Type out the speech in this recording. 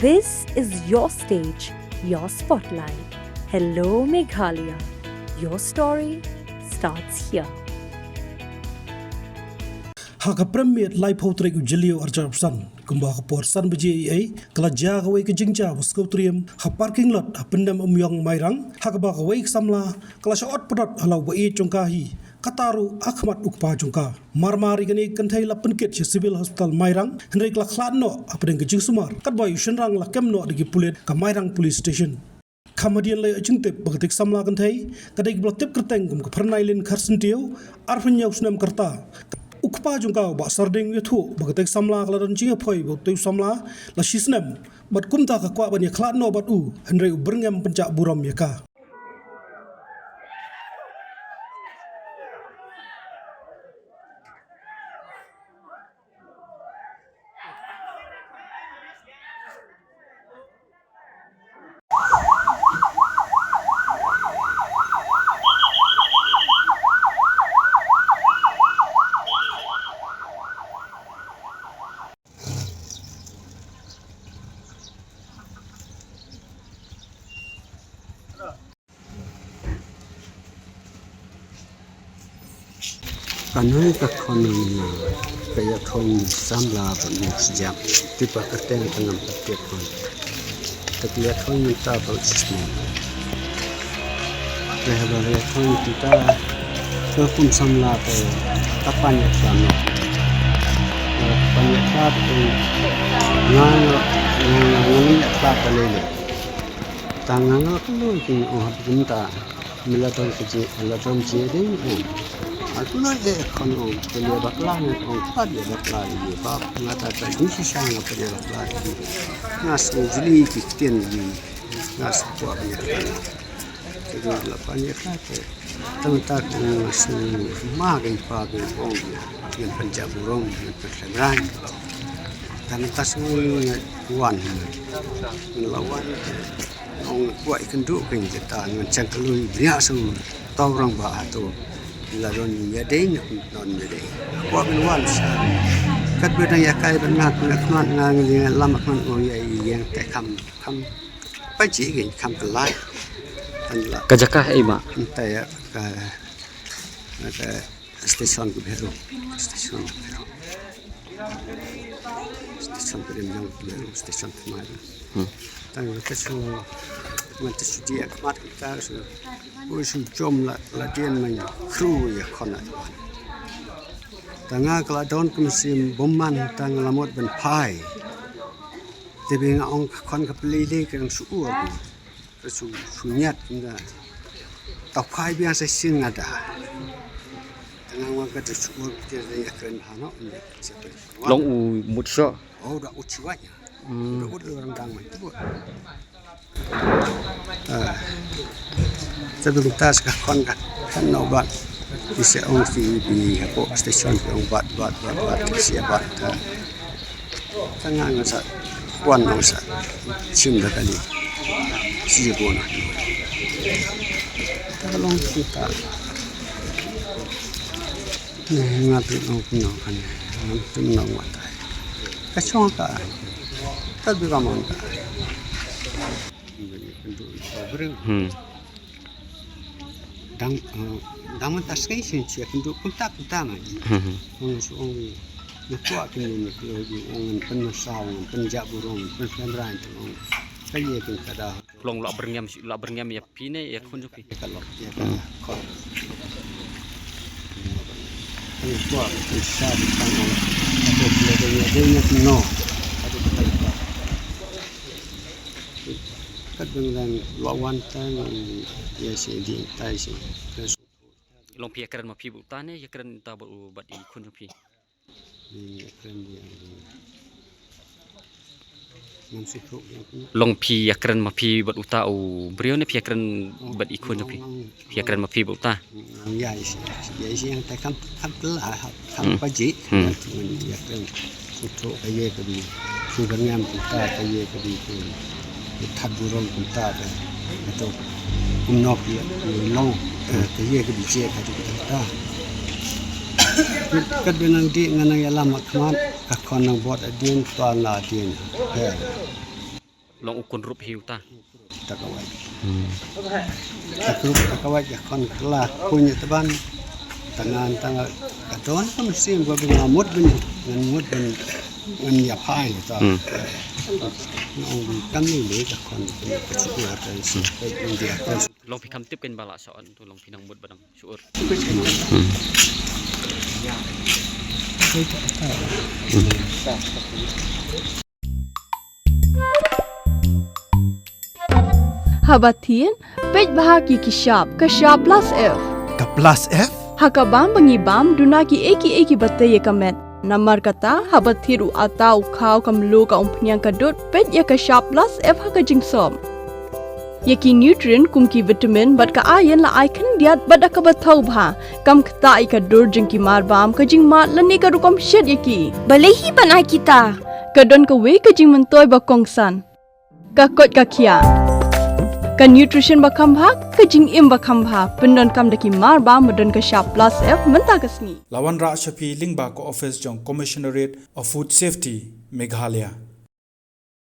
This is your stage, your spotlight. Hello, Meghalaya. Your story starts here. Premier live portrait Ujilio Arjabsan, Kumbakapor San Bajay, Kalajagaway Kajinja was Scotrium, ha parking lot, a Pyndemumïong Mairang, Hakabakaway Samla, Kalashot Pdot, allow Baieid Chonkahi, Kataru, Hakhmat Ukpa Chonka, Marmarigani Kantay Lapunkit, Civil Hospital Mairang, Henrik Lakladno, Apring Jingsumar, Katboy Shenrang Lakemno, the Gipulet, Kamairang Police Station. Kamadian lay ajungtip bagatik Samla Kantay, Kadik Blotip Kertengum, Pernailin Karsentio, Arfanyau Snam Karta. Ukpa jungkau ba sarding yathu bagatek Samla kalaran jinga phoi bo tu Samla la shisnem bat kumta ka kwa bani khlat no bat u henre u berngam pencak buram yaka Kanai kakonomi kaya kong Samla bermusjam tiba keteng tengam petik pun tapi ya kong minta bersistem leher kong kita kepun Samla ke kapan ya selama kapan ya satu ngang apa lele tangan aku ni minta melaton kerja melaton jadi aku nak ekonom kerja baklan orang pada baklan dia bab mengatakan ini sangat kerja baklan nas ujli kitin di nas buat banyak jadi lapanya kata tentang nas magai pagi orang yang penjaburong yang perseberan dan kasih wan lawan orang buat kenduk penjata dengan cangkelui banyak semua tahu orang bahagia laron yadeng non yadeng wa bin wals kat bedang ya kai benak nak ngang dengan lama kan orang yang tak kam paji gen kam kelai anla kajakah ima entah ya ke stesen Kyrwoh stesen Pyndemumïong stesen Samla tang kesu mantu dia Hakhmat kita usul jom latihan main kru ya khona tanga keladon kemusim bomman tang lamot ben pai tapi ngong khon kapelili kan suur kesu sunyat inda tak pai biasa sing ada tanga wa ka suur dia ya kan hano long u mutso oh dah uciwanya dah orang dang mai tu sebelum tas kan nobat bisa orang di apa stesen yang buat siapa tengah ngasa wan ngasa cinta kali siapa nak tolong kita ngatur punya kan ngatur nak kacau kan tapi kamu tak dang mentas kai sih untuk kontak utama orang nak buat ini orang penasau penjaburong penseberan tu kaya kita long lak berngam ya pine ya kunjupi kalau ya kalau buat bisa ditanggung ada belajarnya dia no ada betul kat dengan lawan tang ya sedi tai sih long pia keren ma pi butane ya keren ta bat i kunjupi ni keren dia mamsiku long pi ya keren ma pi bat uta u brio ne pia keren bat i kunjupi pia keren ma pi buta ya sih yang tak kam telah kam paji ya keren untuk kaya kedi sugarnya kita kaya kedi thật burong kita atau unok dia long kaya ke biji kata kita kadang di nganang ya lama Hakhmat kakon nang buat adien tuan la adien long ukun rup hiu ta takawai takawai ya kon kelah punya teban tangan kadon kan mesti gua ngamut ngamut ngan ya pai ta kan ni le ta kon kecil ada isi dia long pi kam tip kan bala soan tu long pinang mut badang syur Habatin, pej bahagi kishap plus F. Ka plus F? Hakabam bangibam dunaki eki bataya kamet. Namar kata habathiru atau kau kamlu ka umpnyang kadut pej ya kishap plus F haka jingsom. Yaki nutrient kumki vitamin bat ka ayan la icon diat bat ka bathau bha kam kta ka dur jingki marbam ka jingmat lani ka rukom shed yaki. Balehi banai kita. Kadon ka we ka jing mentoy ba kongsan. Ka kot ka kia. Ka nutrition bakam bha ka jing im bakam bha pendon kam daki mar ba modon ka sharp plus F menta kasni Lawan Ra Shafi Lingba ko office jong Commissionerate of Food Safety Meghalaya.